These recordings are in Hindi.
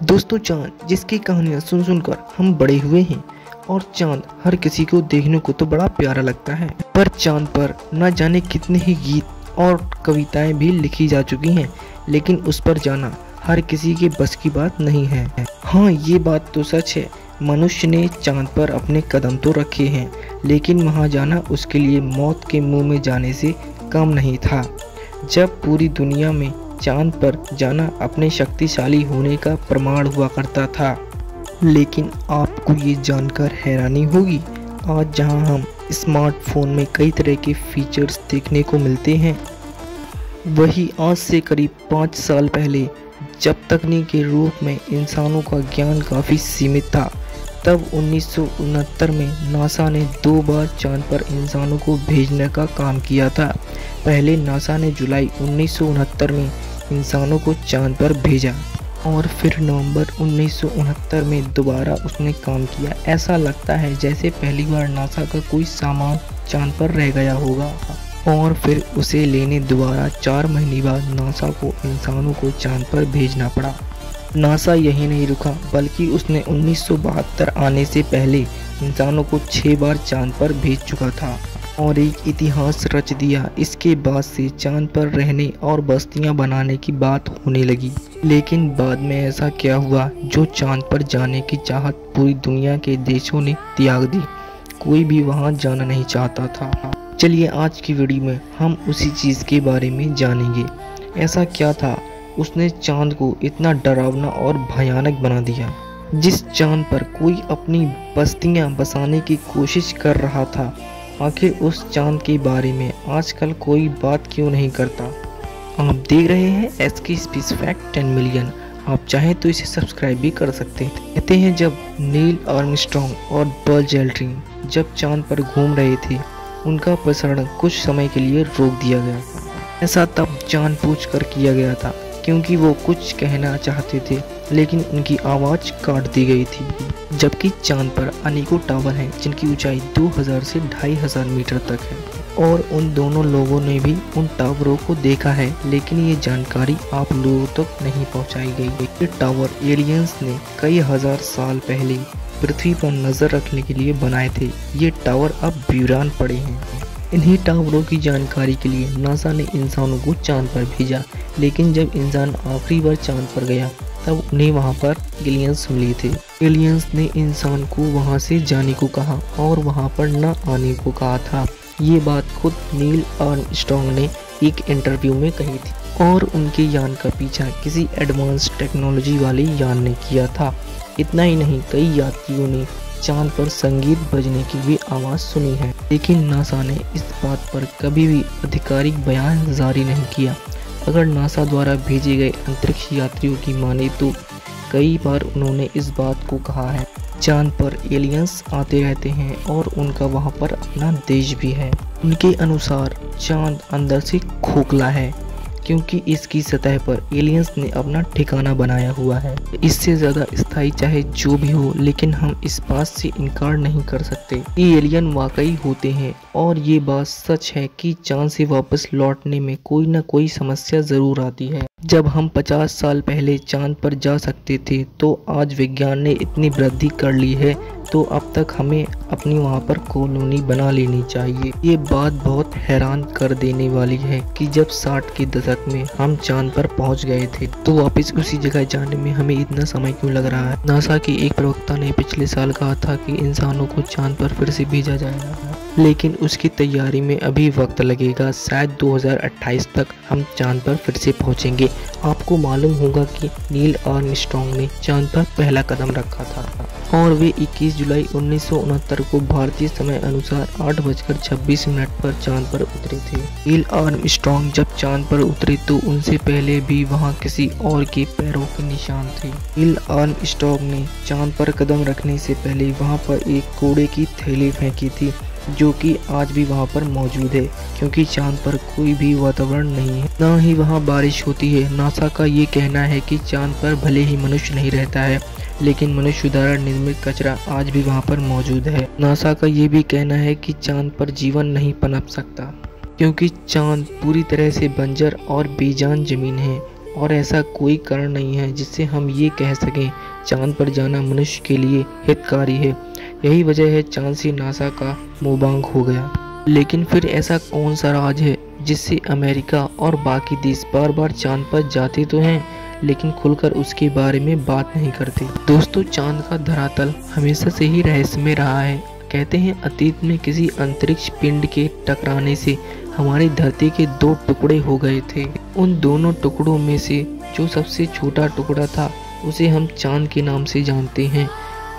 दोस्तों, चांद जिसकी कहानियां सुन सुनकर हम बड़े हुए हैं और चांद हर किसी को देखने को तो बड़ा प्यारा लगता है, पर चांद पर न जाने कितने ही गीत और कविताएं भी लिखी जा चुकी हैं, लेकिन उस पर जाना हर किसी के बस की बात नहीं है। हाँ, ये बात तो सच है, मनुष्य ने चांद पर अपने कदम तो रखे हैं, लेकिन वहाँ जाना उसके लिए मौत के मुंह में जाने से कम नहीं था। जब पूरी दुनिया में चांद पर जाना अपने शक्तिशाली होने का प्रमाण हुआ करता था, लेकिन आपको ये जानकर हैरानी होगी, आज जहां हम स्मार्टफोन में कई तरह के फीचर्स देखने को मिलते हैं, वही आज से करीब 5 साल पहले जब तकनीक के रूप में इंसानों का ज्ञान काफ़ी सीमित था, तब 1969 में नासा ने 2 बार चांद पर इंसानों को भेजने का काम किया था। पहले नासा ने जुलाई 1969 में इंसानों को चांद पर भेजा और फिर नवंबर 1969 में दोबारा उसने काम किया। ऐसा लगता है जैसे पहली बार नासा का कोई सामान चांद पर रह गया होगा और फिर उसे लेने दोबारा 4 महीने बाद नासा को इंसानों को चांद पर भेजना पड़ा। नासा यही नहीं रुका, बल्कि उसने 1972 आने से पहले इंसानों को 6 बार चांद पर भेज चुका था और एक इतिहास रच दिया। इसके बाद से चांद पर रहने और बस्तियां बनाने की बात होने लगी, लेकिन बाद में ऐसा क्या हुआ जो चांद पर जाने की चाहत पूरी दुनिया के देशों ने त्याग दी। कोई भी वहां जाना नहीं चाहता था। चलिए आज की वीडियो में हम उसी चीज़ के बारे में जानेंगे। ऐसा क्या था उसने चांद को इतना डरावना और भयानक बना दिया। जिस चांद पर कोई अपनी बस्तियां बसाने की कोशिश कर रहा था, आखिर उस चांद के बारे में आजकल कोई बात क्यों नहीं करता। आप देख रहे हैं SK स्पेस फैक्ट 10 मिलियन। आप चाहें तो इसे सब्सक्राइब भी कर सकते हैं। कहते हैं जब नील आर्मस्ट्रॉन्ग और बज़ एल्ड्रिन जब चांद पर घूम रहे थे, उनका प्रसारण कुछ समय के लिए रोक दिया गया। ऐसा तब जानबूझकर किया गया था क्योंकि वो कुछ कहना चाहते थे, लेकिन उनकी आवाज़ काट दी गई थी। जबकि चांद पर अनेकों टावर हैं जिनकी ऊंचाई 2000 से 2500 मीटर तक है और उन दोनों लोगों ने भी उन टावरों को देखा है, लेकिन ये जानकारी आप लोगों तक नहीं पहुंचाई गई। ये टावर एलियंस ने कई हजार साल पहले पृथ्वी पर नज़र रखने के लिए बनाए थे। ये टावर अब वीरान पड़े हैं। इन्हीं टावरों की जानकारी के लिए नासा ने इंसानों को चांद पर भेजा, लेकिन जब इंसान आखिरी बार चांद पर गया तब उन्हें वहां पर एलियंस मिले थे। एलियंस ने इंसान को वहां से जाने को कहा और वहां पर न आने को कहा था। ये बात खुद नील आर्मस्ट्रॉन्ग ने एक इंटरव्यू में कही थी और उनके यान का पीछा किसी एडवांस टेक्नोलॉजी वाले यान ने किया था। इतना ही नहीं, कई यात्रियों ने चांद पर संगीत बजने की भी आवाज़ सुनी है, लेकिन नासा ने इस बात पर कभी भी आधिकारिक बयान जारी नहीं किया। अगर नासा द्वारा भेजे गए अंतरिक्ष यात्रियों की माने तो कई बार उन्होंने इस बात को कहा है, चांद पर एलियंस आते रहते हैं और उनका वहां पर अपना देश भी है। उनके अनुसार चांद अंदर से खोखला है क्योंकि इसकी सतह पर एलियंस ने अपना ठिकाना बनाया हुआ है। इससे ज़्यादा स्थायी चाहे जो भी हो, लेकिन हम इस बात से इनकार नहीं कर सकते कि एलियन वाकई होते हैं और ये बात सच है कि चांद से वापस लौटने में कोई ना कोई समस्या ज़रूर आती है। जब हम 50 साल पहले चांद पर जा सकते थे, तो आज विज्ञान ने इतनी वृद्धि कर ली है, तो अब तक हमें अपनी वहाँ पर कॉलोनी बना लेनी चाहिए। ये बात बहुत हैरान कर देने वाली है कि जब 60 के दशक में हम चांद पर पहुँच गए थे, तो वापस उसी जगह जाने में हमें इतना समय क्यों लग रहा है। नासा के एक प्रवक्ता ने पिछले साल कहा था कि इंसानों को चांद पर फिर से भेजा जाएगा, लेकिन उसकी तैयारी में अभी वक्त लगेगा। शायद 2028 तक हम चांद पर फिर से पहुंचेंगे। आपको मालूम होगा कि नील आर्मस्ट्रॉन्ग ने चांद पर पहला कदम रखा था और वे 21 जुलाई 1969 को भारतीय समय अनुसार 8:26 पर चांद पर उतरे थे। नील आर्मस्ट्रॉन्ग जब चांद पर उतरे तो उनसे पहले भी वहां किसी और के पैरों के निशान थे। नील आर्मस्ट्रॉन्ग ने चांद पर कदम रखने से पहले वहां पर एक कूड़े की थैली फेंकी थी, जो कि आज भी वहां पर मौजूद है, क्योंकि चांद पर कोई भी वातावरण नहीं है, ना ही वहां बारिश होती है। नासा का ये कहना है कि चांद पर भले ही मनुष्य नहीं रहता है, लेकिन मनुष्य द्वारा निर्मित कचरा आज भी वहां पर मौजूद है। नासा का ये भी कहना है कि चांद पर जीवन नहीं पनप सकता, क्योंकि चांद पूरी तरह से बंजर और बेजान जमीन है और ऐसा कोई कारण नहीं है जिससे हम ये कह सकें चांद पर जाना मनुष्य के लिए हितकारी है। यही वजह है चांद से नासा का मोहभंग हो गया। लेकिन फिर ऐसा कौन सा राज है जिससे अमेरिका और बाकी देश बार बार चांद पर जाते तो हैं लेकिन खुलकर उसके बारे में बात नहीं करते। दोस्तों, चांद का धरातल हमेशा से ही रहस्यमय रहा है। कहते हैं अतीत में किसी अंतरिक्ष पिंड के टकराने से हमारी धरती के 2 टुकड़े हो गए थे। उन दोनों टुकड़ों में से जो सबसे छोटा टुकड़ा था उसे हम चांद के नाम से जानते हैं।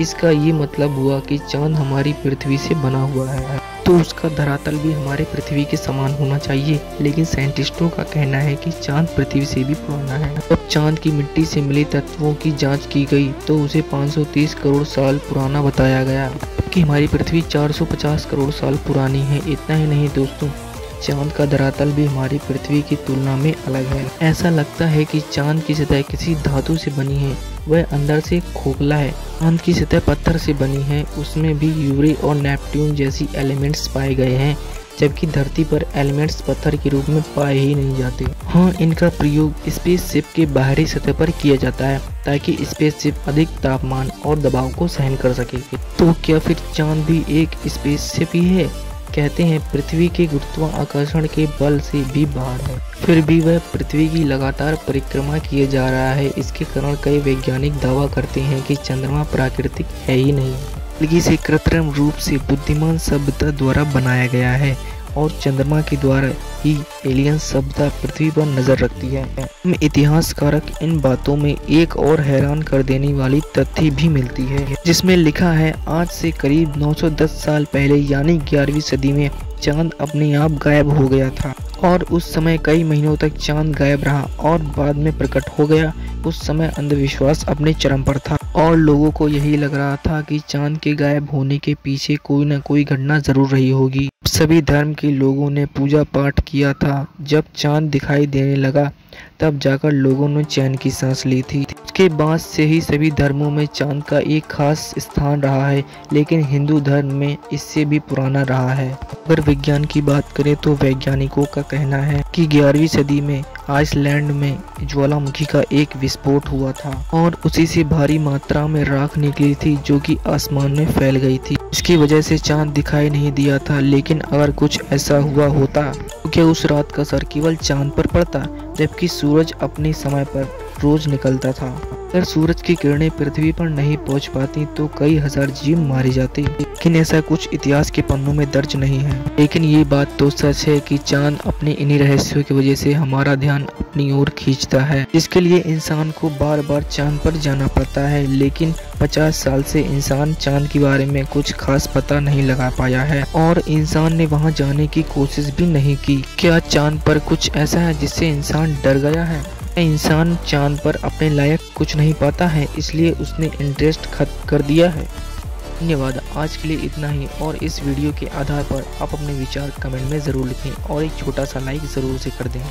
इसका ये मतलब हुआ कि चांद हमारी पृथ्वी से बना हुआ है, तो उसका धरातल भी हमारे पृथ्वी के समान होना चाहिए। लेकिन साइंटिस्टों का कहना है कि चांद पृथ्वी से भी पुराना है। जब चांद की मिट्टी से मिले तत्वों की जांच की गई तो उसे 530 करोड़ साल पुराना बताया गया, जबकि हमारी पृथ्वी 450 करोड़ साल पुरानी है। इतना ही नहीं दोस्तों, चांद का धरातल भी हमारी पृथ्वी की तुलना में अलग है। ऐसा लगता है कि चांद की सतह किसी धातु से बनी है, वह अंदर से खोखला है। चांद की सतह पत्थर से बनी है, उसमें भी यूरे और नेपट्यून जैसी एलिमेंट्स पाए गए हैं, जबकि धरती पर एलिमेंट्स पत्थर के रूप में पाए ही नहीं जाते। हाँ, इनका प्रयोग स्पेसशिप के बाहरी सतह पर किया जाता है ताकि स्पेसशिप अधिक तापमान और दबाव को सहन कर सके। तो क्या फिर चांद भी एक स्पेसशिप ही है? कहते हैं पृथ्वी के गुरुत्वाकर्षण के बल से भी बाहर है, फिर भी वह पृथ्वी की लगातार परिक्रमा किए जा रहा है। इसके कारण कई वैज्ञानिक दावा करते हैं कि चंद्रमा प्राकृतिक है ही नहीं, बल्कि इसे कृत्रिम रूप से बुद्धिमान सभ्यता द्वारा बनाया गया है और चंद्रमा के द्वारा ही एलियन सभ्यता पृथ्वी पर नजर रखती है। इतिहासकारक इन बातों में एक और हैरान कर देने वाली तथ्य भी मिलती है, जिसमें लिखा है आज से करीब 910 साल पहले यानी 11वीं सदी में चांद अपने आप गायब हो गया था और उस समय कई महीनों तक चांद गायब रहा और बाद में प्रकट हो गया। उस समय अंधविश्वास अपने चरम पर था और लोगों को यही लग रहा था कि चांद के गायब होने के पीछे कोई न कोई घटना जरूर रही होगी। सभी धर्म के लोगों ने पूजा पाठ किया था। जब चांद दिखाई देने लगा तब जाकर लोगों ने चैन की सांस ली थी। उसके बाद से ही सभी धर्मों में चांद का एक खास स्थान रहा है, लेकिन हिंदू धर्म में इससे भी पुराना रहा है। अगर विज्ञान की बात करें तो वैज्ञानिकों का कहना है कि 11वीं सदी में आइसलैंड में ज्वालामुखी का एक विस्फोट हुआ था और उसी से भारी मात्रा में राख निकली थी जो कि आसमान में फैल गई थी। इसकी वजह से चांद दिखाई नहीं दिया था। लेकिन अगर कुछ ऐसा हुआ होता तो क्या उस रात का असर केवल चांद पर पड़ता, जबकि सूरज अपने समय पर रोज निकलता था? अगर सूरज की किरणें पृथ्वी पर नहीं पहुंच पाती तो कई हजार जीव मारे जाते, लेकिन ऐसा कुछ इतिहास के पन्नों में दर्ज नहीं है। लेकिन ये बात तो सच है कि चांद अपने इन्हीं रहस्यों की वजह से हमारा ध्यान अपनी ओर खींचता है, जिसके लिए इंसान को बार बार चांद पर जाना पड़ता है। लेकिन 50 साल से इंसान चांद के बारे में कुछ खास पता नहीं लगा पाया है और इंसान ने वहां जाने की कोशिश भी नहीं की। क्या चांद पर कुछ ऐसा है जिससे इंसान डर गया है? इंसान चांद पर अपने लायक कुछ नहीं पाता है, इसलिए उसने इंटरेस्ट खत्म कर दिया है। धन्यवाद, आज के लिए इतना ही। और इस वीडियो के आधार पर आप अपने विचार कमेंट में ज़रूर लिखें और एक छोटा सा लाइक ज़रूर से कर दें।